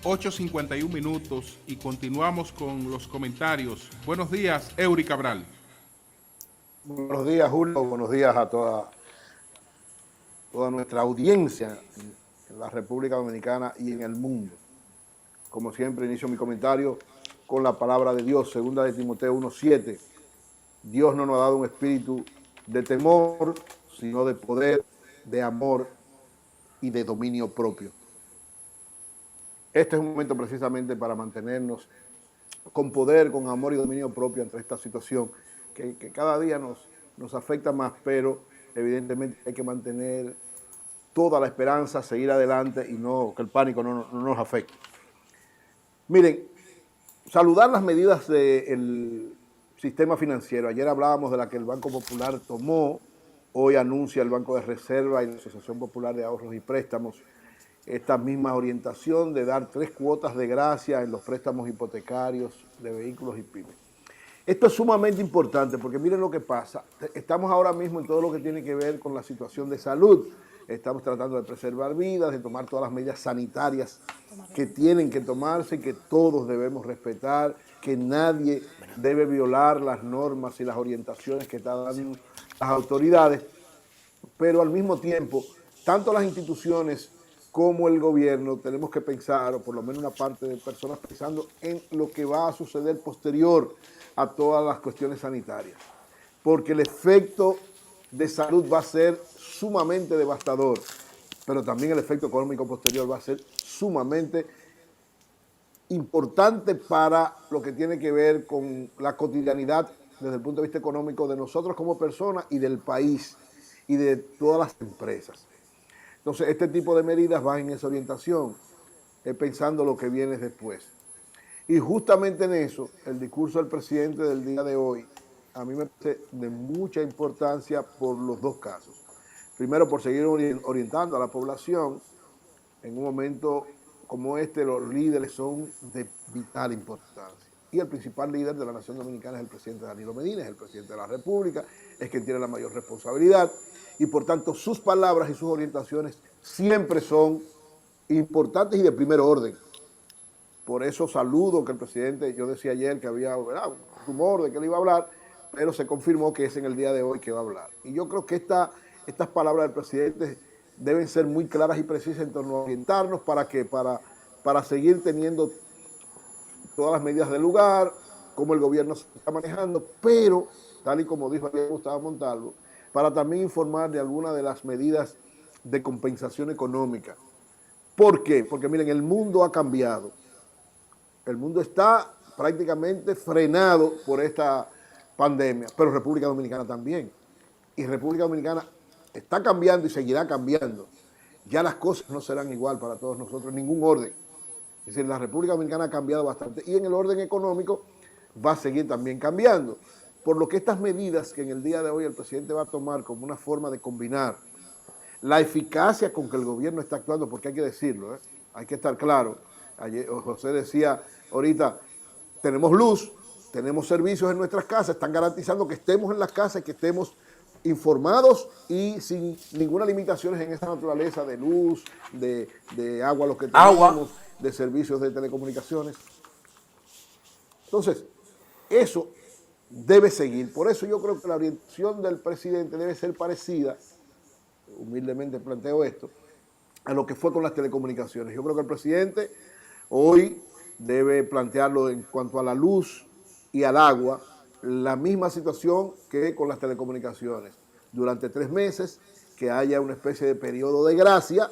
8:51 y continuamos con los comentarios. Buenos días, Eury Cabral. Buenos días, Julio. Buenos días a toda nuestra audiencia en la República Dominicana y en el mundo. Como siempre, inicio mi comentario con la palabra de Dios, segunda de Timoteo 1:7. Dios no nos ha dado un espíritu de temor, sino de poder, de amor y de dominio propio. Este es un momento precisamente para mantenernos con poder, con amor y dominio propio ante esta situación que cada día nos afecta más, pero evidentemente hay que mantener toda la esperanza, seguir adelante y no que el pánico no nos afecte. Miren, saludar las medidas del sistema financiero. Ayer hablábamos de la que el Banco Popular tomó, hoy anuncia el Banco de Reserva y la Asociación Popular de Ahorros y Préstamos esta misma orientación de dar 3 cuotas de gracia en los préstamos hipotecarios de vehículos y pymes. Esto es sumamente importante porque miren lo que pasa. Estamos ahora mismo en todo lo que tiene que ver con la situación de salud. Estamos tratando de preservar vidas, de tomar todas las medidas sanitarias que tienen que tomarse y que todos debemos respetar, que nadie debe violar las normas y las orientaciones que están dando las autoridades. Pero al mismo tiempo, tanto las instituciones como el gobierno tenemos que pensar, o por lo menos una parte de personas pensando en lo que va a suceder posterior a todas las cuestiones sanitarias. Porque el efecto de salud va a ser sumamente devastador, pero también el efecto económico posterior va a ser sumamente importante para lo que tiene que ver con la cotidianidad desde el punto de vista económico de nosotros como personas y del país y de todas las empresas. Entonces, este tipo de medidas van en esa orientación, pensando lo que viene después. Y justamente en eso, el discurso del presidente del día de hoy, a mí me parece de mucha importancia por los dos casos. Primero, por seguir orientando a la población. En un momento como este, los líderes son de vital importancia. Y el principal líder de la nación dominicana es el presidente Danilo Medina, es el presidente de la República, es quien tiene la mayor responsabilidad. Y por tanto, sus palabras y sus orientaciones siempre son importantes y de primer orden. Por eso saludo que el presidente, yo decía ayer que había un rumor de que él iba a hablar, pero se confirmó que es en el día de hoy que va a hablar. Y yo creo que estas palabras del presidente deben ser muy claras y precisas en torno a orientarnos para seguir teniendo todas las medidas del lugar, cómo el gobierno se está manejando, pero, tal y como dijo ayer Gustavo Montalvo, para también informar de algunas de las medidas de compensación económica. ¿Por qué? Porque miren, el mundo ha cambiado. El mundo está prácticamente frenado por esta pandemia, pero República Dominicana también. Y República Dominicana está cambiando y seguirá cambiando. Ya las cosas no serán igual para todos nosotros, en ningún orden. Es decir, la República Dominicana ha cambiado bastante y en el orden económico va a seguir también cambiando. Por lo que estas medidas que en el día de hoy el presidente va a tomar como una forma de combinar la eficacia con que el gobierno está actuando, porque hay que decirlo, hay que estar claro. Ayer José decía ahorita, tenemos luz, tenemos servicios en nuestras casas, están garantizando que estemos en las casas y que estemos informados y sin ninguna limitación en esa naturaleza de luz, de agua, lo que tenemos, de servicios de telecomunicaciones. Entonces, eso debe seguir. Por eso yo creo que la orientación del presidente debe ser parecida, humildemente planteo esto, a lo que fue con las telecomunicaciones. Yo creo que el presidente hoy debe plantearlo en cuanto a la luz y al agua, la misma situación que con las telecomunicaciones. Durante 3 meses, que haya una especie de periodo de gracia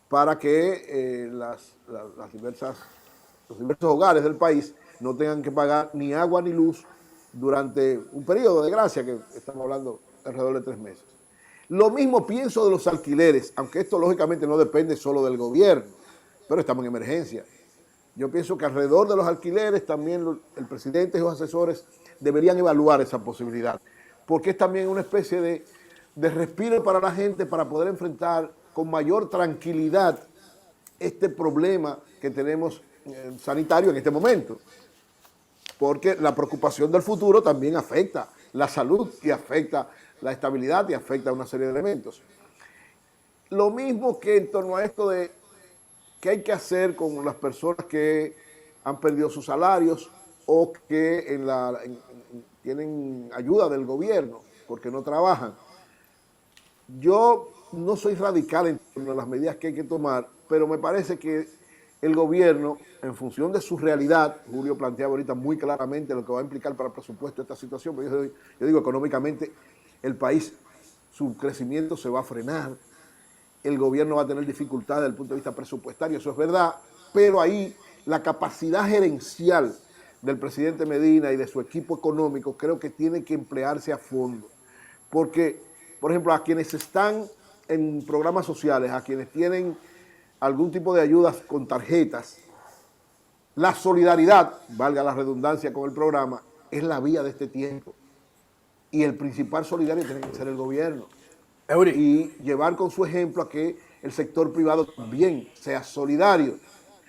para que los diversos hogares del país no tengan que pagar ni agua ni luz durante un periodo de gracia, que estamos hablando alrededor de 3 meses. Lo mismo pienso de los alquileres, aunque esto lógicamente no depende solo del gobierno, pero estamos en emergencia. Yo pienso que alrededor de los alquileres también el presidente y los asesores deberían evaluar esa posibilidad, porque es también una especie de respiro para la gente para poder enfrentar con mayor tranquilidad este problema que tenemos sanitario en este momento, porque la preocupación del futuro también afecta la salud y afecta la estabilidad y afecta a una serie de elementos. Lo mismo que en torno a esto de ¿qué hay que hacer con las personas que han perdido sus salarios o que tienen ayuda del gobierno porque no trabajan? Yo no soy radical en torno a las medidas que hay que tomar, pero me parece que el gobierno, en función de su realidad, Julio planteaba ahorita muy claramente lo que va a implicar para el presupuesto esta situación, pero yo digo económicamente el país, su crecimiento se va a frenar, el gobierno va a tener dificultades desde el punto de vista presupuestario, eso es verdad, pero ahí la capacidad gerencial del presidente Medina y de su equipo económico creo que tiene que emplearse a fondo, porque, por ejemplo, a quienes están en programas sociales, a quienes tienen algún tipo de ayudas con tarjetas, la solidaridad, valga la redundancia con el programa, es la vía de este tiempo. Y el principal solidario tiene que ser el gobierno. Eury. Y llevar con su ejemplo a que el sector privado también sea solidario.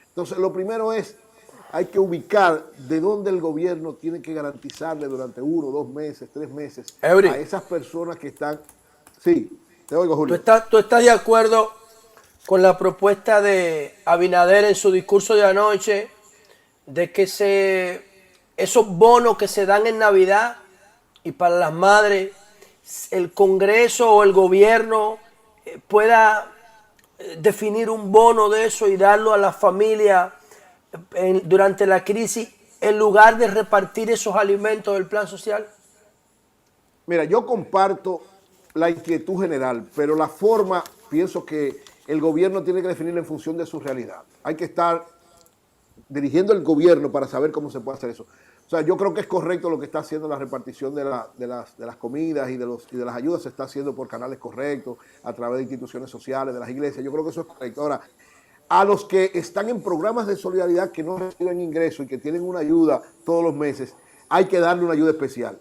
Entonces, lo primero es, hay que ubicar de dónde el gobierno tiene que garantizarle durante 1, 2 meses, 3 meses Eury, a esas personas que están... Sí, te oigo, Julio. ¿Tú estás de acuerdo con la propuesta de Abinader en su discurso de anoche de que esos bonos que se dan en Navidad y para las madres, el Congreso o el gobierno pueda definir un bono de eso y darlo a la familia durante la crisis en lugar de repartir esos alimentos del plan social? Mira, yo comparto la inquietud general, pero la forma, pienso que el gobierno tiene que definirla en función de su realidad. Hay que estar dirigiendo el gobierno para saber cómo se puede hacer eso. O sea, yo creo que es correcto lo que está haciendo la repartición de las comidas y de las ayudas, se está haciendo por canales correctos, a través de instituciones sociales, de las iglesias. Yo creo que eso es correcto. Ahora, a los que están en programas de solidaridad que no reciben ingresos y que tienen una ayuda todos los meses, hay que darle una ayuda especial.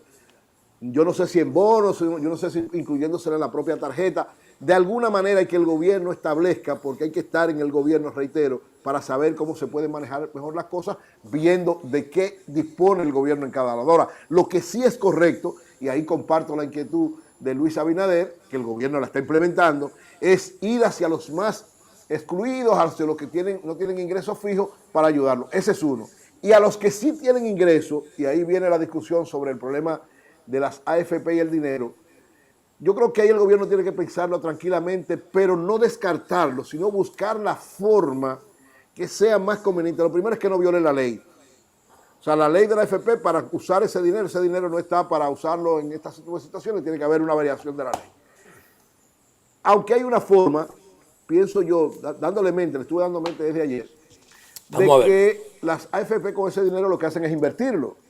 Yo no sé si en bonos, yo no sé si incluyéndosela en la propia tarjeta. De alguna manera hay que el gobierno establezca, porque hay que estar en el gobierno, reitero, para saber cómo se pueden manejar mejor las cosas, viendo de qué dispone el gobierno en cada lado. Ahora, lo que sí es correcto, y ahí comparto la inquietud de Luis Abinader, que el gobierno la está implementando, es ir hacia los más excluidos, hacia los que no tienen ingresos fijos, para ayudarlos. Ese es uno. Y a los que sí tienen ingresos, y ahí viene la discusión sobre el problema de las AFP y el dinero, yo creo que ahí el gobierno tiene que pensarlo tranquilamente, pero no descartarlo, sino buscar la forma que sea más conveniente. Lo primero es que no viole la ley. O sea, la ley de la AFP para usar ese dinero no está para usarlo en estas situaciones, tiene que haber una variación de la ley. Aunque hay una forma, pienso yo, le estuve dando mente desde ayer, de que las AFP con ese dinero lo que hacen es invertirlo.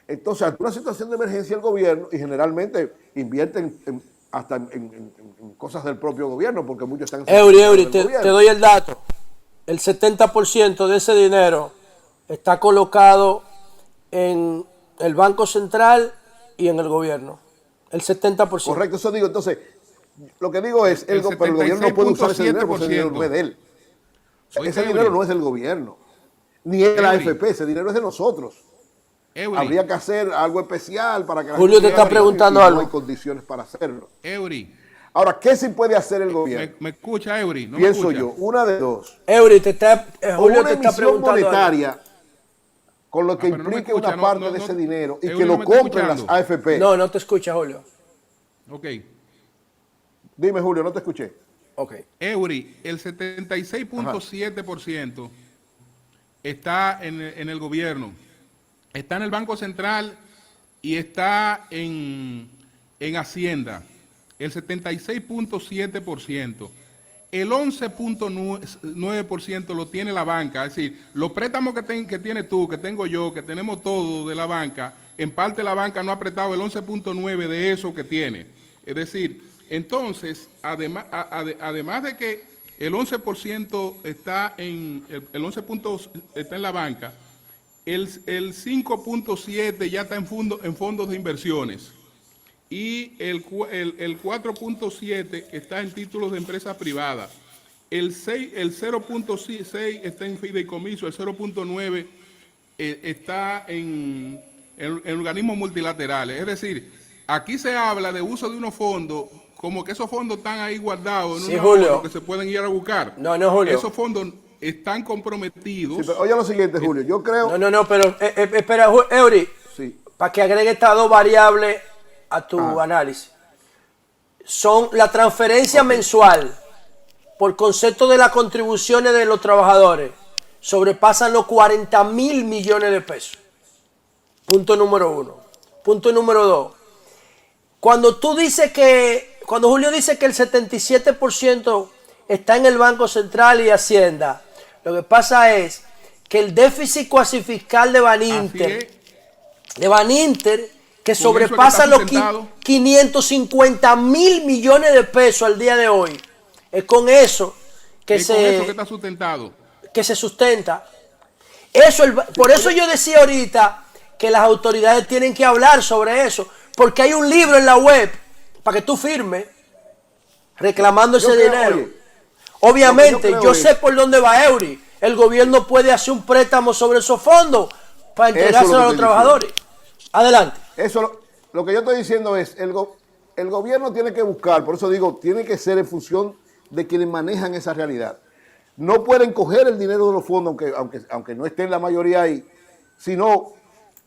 Entonces, ante una situación de emergencia, el gobierno, y generalmente invierten hasta en cosas del propio gobierno, porque muchos están... Eury, te doy el dato. El 70% de ese dinero está colocado en el Banco Central y en el gobierno. El 70%. Correcto, eso digo. Entonces, lo que digo es, pero el gobierno no puede usar ese dinero porque ese dinero no es de él. O sea, ese dinero no es del gobierno, ni es de la AFP, ese dinero es de nosotros. Eury. Habría que hacer algo especial para que la Julio te está preguntando algo. No hay condiciones para hacerlo. Eury. Ahora, ¿qué sí puede hacer el gobierno? ¿Me escucha, Eury? ¿No Pienso me escucha? yo, una de dos. Eury, Julio te está preguntando monetaria algo, con lo que implique una parte de ese dinero y que lo compren las AFP. No te escucha, Julio. Ok. Dime, Julio, no te escuché. Ok. Eury, el 76.7% está en el gobierno, está en el Banco Central y está en Hacienda. El 76.7%. El 11.9% lo tiene la banca. Es decir, los préstamos que tienes tú, que tengo yo, que tenemos todos de la banca, en parte la banca no ha prestado el 11.9% de eso que tiene. Es decir, entonces, además de que el 11% está está en la banca, el 5.7% ya está en fondos de inversiones. Y el 4.7 está en títulos de empresas privadas. El 0.6 está en fideicomiso, el 0.9 está en organismos multilaterales. Es decir, aquí se habla de uso de unos fondos, como que esos fondos están ahí guardados en una Julio. que se pueden ir a buscar. No, Julio. Esos fondos están comprometidos. Sí, pero oye lo siguiente, Julio. Yo creo. No, pero espera, Eury, Sí. para que agregue estas dos variables a tu análisis. Son la transferencia mensual por concepto de las contribuciones de los trabajadores sobrepasan los 40.000 millones de pesos. Punto número uno. Punto número dos. Cuando Julio dice que el 77% está en el Banco Central y Hacienda, lo que pasa es que el déficit cuasifiscal de Baninter, que sobrepasa los 550.000 millones de pesos al día de hoy, es con eso que Es con eso que está sustentado. que se sustenta. Por eso yo decía ahorita que las autoridades tienen que hablar sobre eso, porque hay un libro en la web para que tú firmes reclamando ese dinero. Oye, Obviamente, yo yo sé por dónde va Eury. El gobierno puede hacer un préstamo sobre esos fondos para entregárselo a los trabajadores. Adelante. Eso lo que yo estoy diciendo es, el gobierno tiene que buscar, por eso digo, tiene que ser en función de quienes manejan esa realidad. No pueden coger el dinero de los fondos, aunque no esté en la mayoría ahí, sino o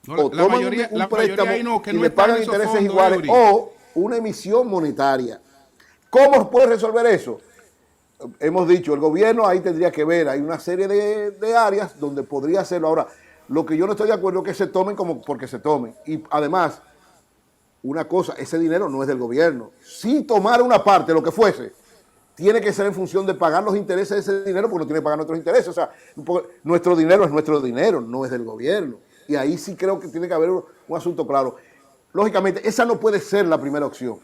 la toman mayoría, un la préstamo mayoría ahí no, que y no le están pagan esos intereses fondos, iguales, Eury. o una emisión monetaria. ¿Cómo puede resolver eso? Hemos dicho, el gobierno ahí tendría que ver, hay una serie de áreas donde podría hacerlo. Ahora, lo que yo no estoy de acuerdo es que se tomen como porque se tomen. Y además, una cosa, ese dinero no es del gobierno. Si tomara una parte, lo que fuese, tiene que ser en función de pagar los intereses de ese dinero, porque no tiene que pagar nuestros intereses. O sea, nuestro dinero es nuestro dinero, no es del gobierno. Y ahí sí creo que tiene que haber un asunto claro. Lógicamente, esa no puede ser la primera opción.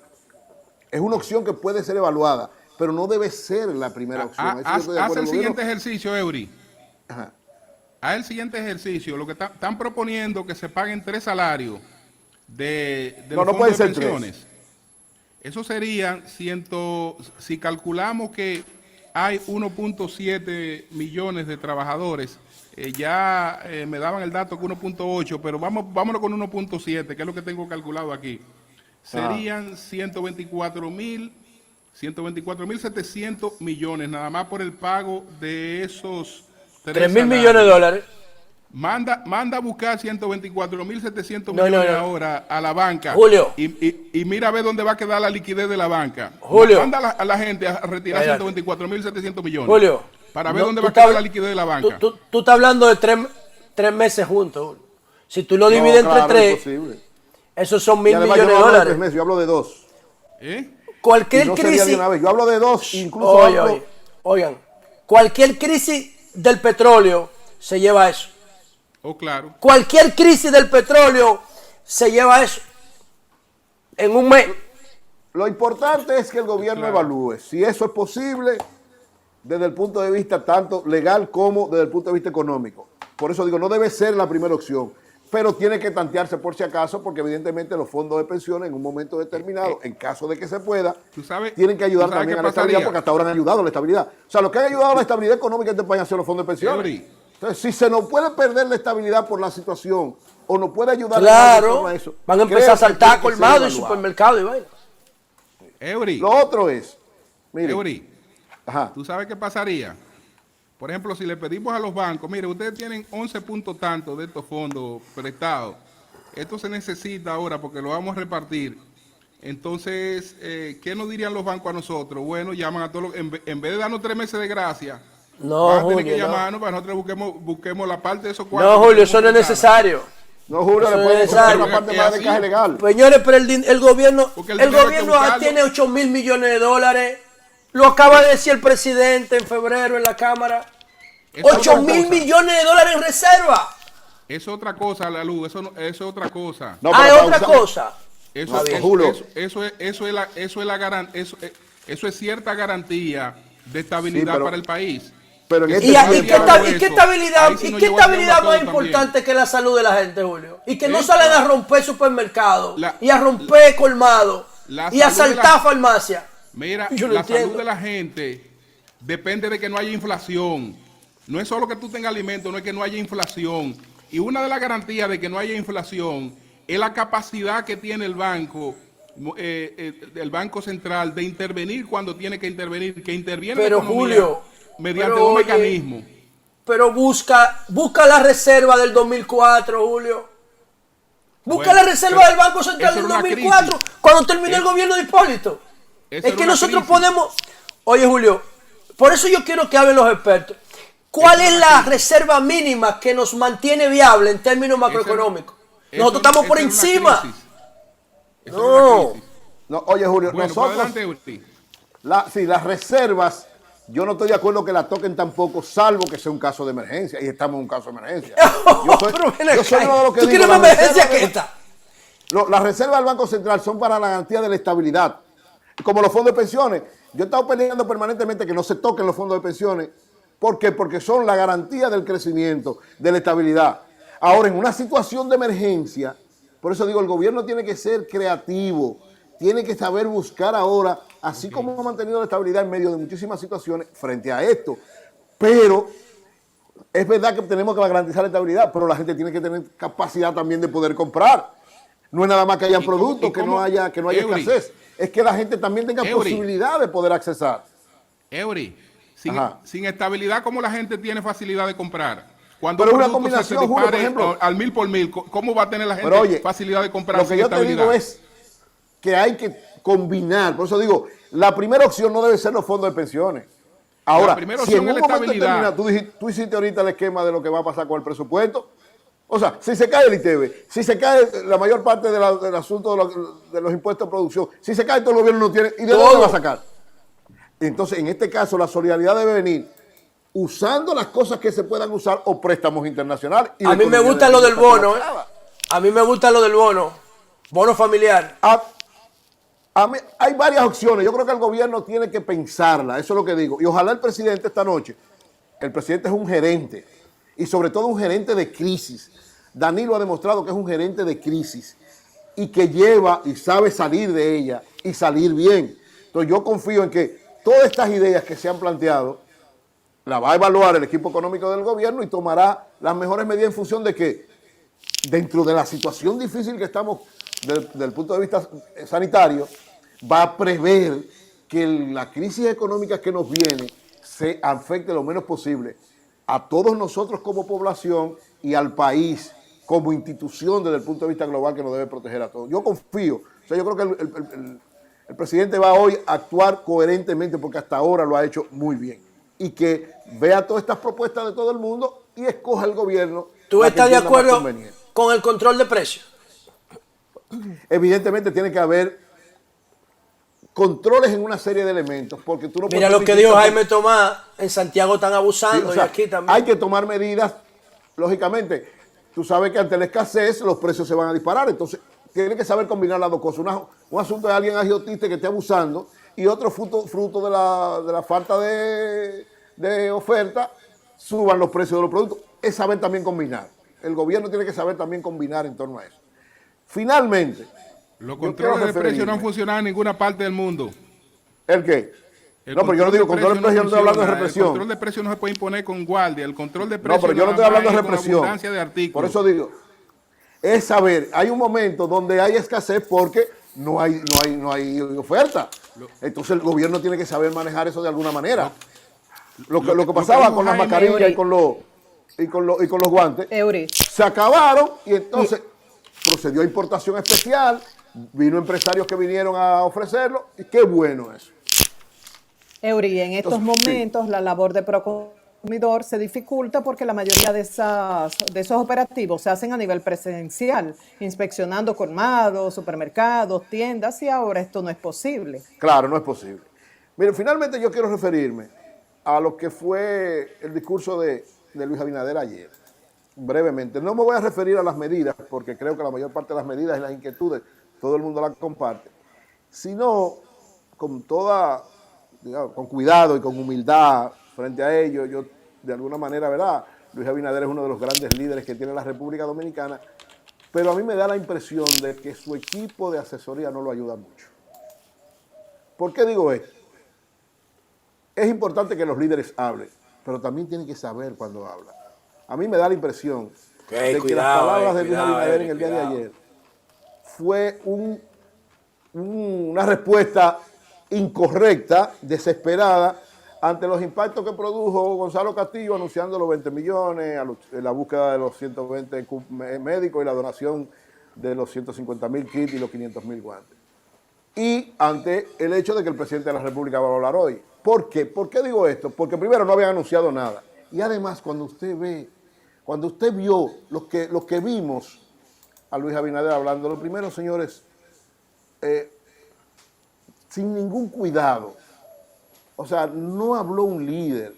Es una opción que puede ser evaluada, pero no debe ser la primera opción. Haz el siguiente ejercicio, Eury. Ajá. Haz el siguiente ejercicio. Lo que están proponiendo que se paguen 3 salarios de los fondos puede de ser pensiones. Eso serían si calculamos que hay 1.7 millones de trabajadores, me daban el dato que 1.8, pero vámonos con 1.7, que es lo que tengo calculado aquí. Serían 124.700 millones, nada más por el pago de esos 3.000 millones de dólares. Manda a buscar 124.700 millones ahora a la banca. Julio. Y mira a ver dónde va a quedar la liquidez de la banca. Julio. Manda a la gente a retirar 124.700 millones. Julio. Para ver dónde va a quedar la liquidez de la banca. Tú estás hablando de tres meses juntos, Julio. Si tú lo divides entre tres, esos son 1.000 millones de dólares. 3 meses, yo hablo de 2. Cualquier Y no sería crisis. de una vez, yo hablo de 2, incluso Oigan, cualquier crisis del petróleo se lleva eso. Oh, claro. Cualquier crisis del petróleo se lleva eso. En un mes. Lo importante es que el gobierno evalúe si eso es posible desde el punto de vista tanto legal como desde el punto de vista económico. Por eso digo, no debe ser la primera opción, pero tiene que tantearse por si acaso, porque evidentemente los fondos de pensiones en un momento determinado, en caso de que se pueda, tienen que ayudar también a la estabilidad, porque hasta ahora han ayudado a la estabilidad. O sea, lo que han ayudado a la estabilidad económica de este país han sido los fondos de pensiones. Entonces, si se nos puede perder la estabilidad por la situación, o nos puede ayudar a eso, van a empezar a saltar colmados y supermercados y vaina. Lo otro es, mire, ¿tú sabes qué pasaría? Por ejemplo, si le pedimos a los bancos, mire, ustedes tienen 11 puntos tantos de estos fondos prestados. Esto se necesita ahora porque lo vamos a repartir. Entonces, ¿qué nos dirían los bancos a nosotros? Bueno, llaman a todos en vez de darnos 3 meses de gracia, van a tener que llamarnos para nosotros busquemos la parte de esos 4. No, Julio, eso no es necesario. No, Julio, le pueden buscar la parte más de caja legal. Señores, pero el gobierno tiene 8.000 millones de dólares. Lo acaba de decir el presidente en febrero en la Cámara. 8.000 millones de dólares en reserva. Es otra cosa, la luz, eso es otra cosa. No, es otra cosa. Eso es cierta garantía de estabilidad para el país. Pero ¿Y qué estabilidad más importante que la salud de la gente, Julio? Y que no salen a romper supermercados y a romper colmados y a asaltar farmacias. Mira, la salud de la gente depende de que no haya inflación. No es solo que tú tengas alimento, no es que no haya inflación. Y una de las garantías de que no haya inflación es la capacidad que tiene el Banco Central de intervenir cuando tiene que intervenir, que interviene pero, la economía Julio, mediante un mecanismo. Pero busca la reserva del 2004, Julio. Busca Bueno, la reserva pero del Banco Central eso del era una 2004, crisis. cuando terminó el gobierno de Hipólito. Eso Es era que una nosotros crisis. podemos... Oye, Julio, por eso yo quiero que hablen los expertos. ¿Cuál Eso es era la una crisis. reserva mínima que nos mantiene viable en términos macroeconómicos? Nosotros estamos por encima. No. No, oye, Julio, Bueno, pues nosotros, adelante, Eury. sí, las reservas, yo no estoy de acuerdo que la toquen tampoco, salvo que sea un caso de emergencia, y estamos en un caso de emergencia. Pero ven yo soy acá. uno de los que ¿Tú digo, quieres las más emergencia reservas que esta? Las reservas del Banco Central son para la garantía de la estabilidad, como los fondos de pensiones. Yo he estado peleando permanentemente que no se toquen los fondos de pensiones. ¿Por qué? Porque son la garantía del crecimiento, de la estabilidad. Ahora, en una situación de emergencia, por eso digo, el gobierno tiene que ser creativo, tiene que saber buscar ahora, así como ha mantenido la estabilidad en medio de muchísimas situaciones frente a esto. Pero es verdad que tenemos que garantizar la estabilidad, pero la gente tiene que tener capacidad también de poder comprar. No es nada más que haya productos, que no haya Eury, escasez. Es que la gente también tenga Eury, posibilidad de poder accesar. Eury, Ajá. sin estabilidad, ¿cómo la gente tiene facilidad de comprar? Cuando Pero un es una producto se combinación, Julio, por dispare ejemplo. al mil por mil, ¿cómo va a tener la gente Pero oye, facilidad de comprar lo que sin yo te estabilidad? digo es que hay que combinar. Por eso digo, la primera opción no debe ser los fondos de pensiones. Ahora, La primera si en opción un es la momento estabilidad. determinado, tú hiciste ahorita el esquema de lo que va a pasar con el presupuesto. O sea, si se cae el ITV, si se cae la mayor parte del asunto de los impuestos de producción, si se cae todo el gobierno no tiene, ¿y de dónde va a sacar? Entonces, en este caso, la solidaridad debe venir usando las cosas que se puedan usar o préstamos internacionales. Y A la mí me economía gusta del lo mundo del está bono. colapsada. A mí me gusta lo del bono. Bono familiar. Hay varias opciones. Yo creo que el gobierno tiene que pensarla. Eso es lo que digo. Y ojalá el presidente esta noche, el presidente es un gerente y sobre todo un gerente de crisis. Danilo ha demostrado que es un gerente de crisis y que lleva y sabe salir de ella y salir bien. Entonces yo confío en que todas estas ideas que se han planteado las va a evaluar el equipo económico del gobierno y tomará las mejores medidas en función de que dentro de la situación difícil que estamos desde el punto de vista sanitario, va a prever que la crisis económica que nos viene se afecte lo menos posible a todos nosotros como población y al país como institución desde el punto de vista global que nos debe proteger a todos. Yo confío, o sea, yo creo que el presidente va hoy a actuar coherentemente porque hasta ahora lo ha hecho muy bien y que vea todas estas propuestas de todo el mundo y escoja el gobierno. ¿Tú estás de acuerdo conveniente. con el control de precios? Evidentemente tiene que haber controles en una serie de elementos, porque tú no Mira puedes lo que permitir dijo tampoco- Jaime Tomás, en Santiago están Sí, abusando o sea, y aquí también. hay que tomar medidas, lógicamente. Tú sabes que ante la escasez los precios se van a disparar, entonces tiene que saber combinar las dos cosas. Un asunto de alguien agiotista que esté abusando y otro fruto de la falta de oferta, suban los precios de los productos. Es saber también combinar. El gobierno tiene que saber también combinar en torno a eso. Finalmente, Los yo controles quiero de precios no referirme- han funcionado en ninguna parte del mundo. ¿El qué? El No, pero yo no digo control de precios, yo no estoy hablando de funciona. represión. El control de precios no se puede imponer con guardia. El control de No, precios pero yo no estoy nada hablando de más es con represión. abundancia de artículos. Por eso digo, es saber, hay un momento donde hay escasez porque no hay oferta. Entonces el gobierno tiene que saber manejar eso de alguna manera. Lo que pasaba dijo con las Jaime mascarillas Eury. y con los guantes, Eury, se acabaron y entonces procedió a importación especial, vino empresarios que vinieron a ofrecerlo y qué bueno eso. Eury, en estos Entonces, sí. momentos la labor de Proconsumidor se dificulta porque la mayoría de esos operativos se hacen a nivel presencial, inspeccionando colmados, supermercados, tiendas, y ahora esto no es posible. Claro, no es posible. Miren, finalmente yo quiero referirme a lo que fue el discurso de Luis Abinader ayer, brevemente. No me voy a referir a las medidas, porque creo que la mayor parte de las medidas y las inquietudes todo el mundo las comparte, sino con con cuidado y con humildad frente a ello. Yo, de alguna manera, ¿verdad? Luis Abinader es uno de los grandes líderes que tiene la República Dominicana, pero a mí me da la impresión de que su equipo de asesoría no lo ayuda mucho. ¿Por qué digo esto? Es importante que los líderes hablen, pero también tienen que saber cuando hablan. A mí me da la impresión de que las palabras de Luis Abinader en el día de ayer fue una respuesta incorrecta, desesperada, ante los impactos que produjo Gonzalo Castillo anunciando los 20 millones, la búsqueda de los 120 médicos y la donación de los 150.000 kits y los 500.000 guantes. Y ante el hecho de que el presidente de la República va a hablar hoy. ¿Por qué? ¿Por qué digo esto? Porque primero no habían anunciado nada. Y además cuando usted vio lo que vimos a Luis Abinader hablando, lo primero, señores, sin ningún cuidado. O sea, no habló un líder.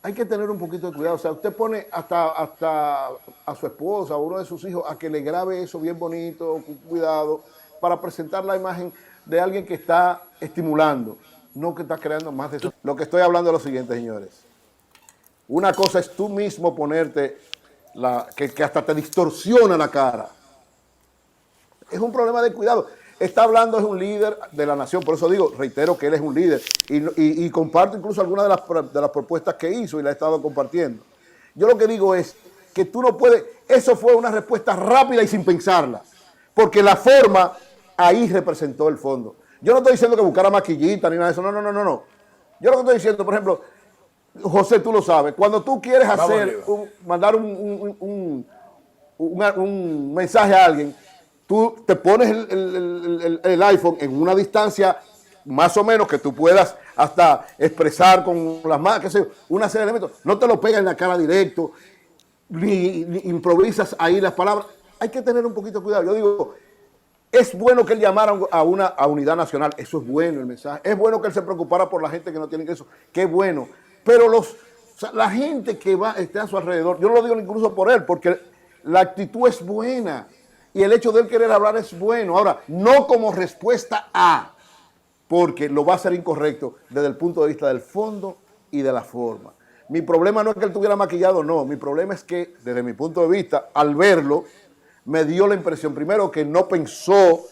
Hay que tener un poquito de cuidado. O sea, usted pone hasta a su esposa o uno de sus hijos a que le grabe eso bien bonito, con cuidado, para presentar la imagen de alguien que está estimulando, no que está creando más de eso. Lo que estoy hablando es lo siguiente, señores. Una cosa es tú mismo ponerte, que hasta te distorsiona la cara. Es un problema de cuidado. Está hablando, es un líder de la nación, por eso digo, reitero que él es un líder y comparto incluso algunas de las propuestas que hizo y la he estado compartiendo. Yo lo que digo es que tú no puedes, eso fue una respuesta rápida y sin pensarla, porque la forma ahí representó el fondo. Yo no estoy diciendo que buscara maquillita ni nada de eso, no. Yo lo que estoy diciendo, por ejemplo, José, tú lo sabes, cuando tú quieres mandar un mensaje a alguien, tú te pones el iPhone en una distancia más o menos que tú puedas hasta expresar con las manos, qué sé yo, una serie de elementos. No te lo pegas en la cara directo, ni improvisas ahí las palabras. Hay que tener un poquito de cuidado. Yo digo, es bueno que él llamara a unidad nacional. Eso es bueno el mensaje. Es bueno que él se preocupara por la gente que no tiene ingresos. Qué bueno. Pero la gente que esté a su alrededor, yo no lo digo incluso por él, porque la actitud es buena. Y el hecho de él querer hablar es bueno. Ahora, no como respuesta a, porque lo va a hacer incorrecto desde el punto de vista del fondo y de la forma. Mi problema no es que él estuviera maquillado, no. Mi problema es que, desde mi punto de vista, al verlo, me dio la impresión, primero, que no pensó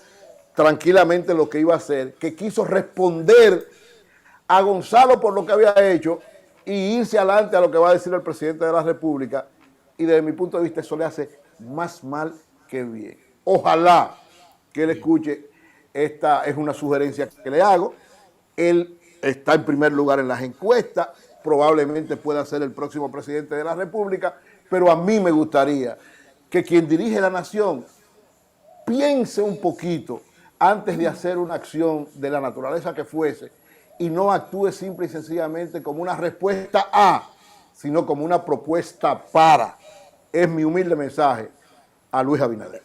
tranquilamente lo que iba a hacer, que quiso responder a Gonzalo por lo que había hecho y irse adelante a lo que va a decir el presidente de la República. Y desde mi punto de vista, eso le hace más mal que bien. Ojalá que él escuche, esta es una sugerencia que le hago. Él está en primer lugar en las encuestas, probablemente pueda ser el próximo presidente de la República, pero a mí me gustaría que quien dirige la nación piense un poquito antes de hacer una acción de la naturaleza que fuese y no actúe simple y sencillamente como una respuesta a, sino como una propuesta para. Es mi humilde mensaje a Luis Abinader.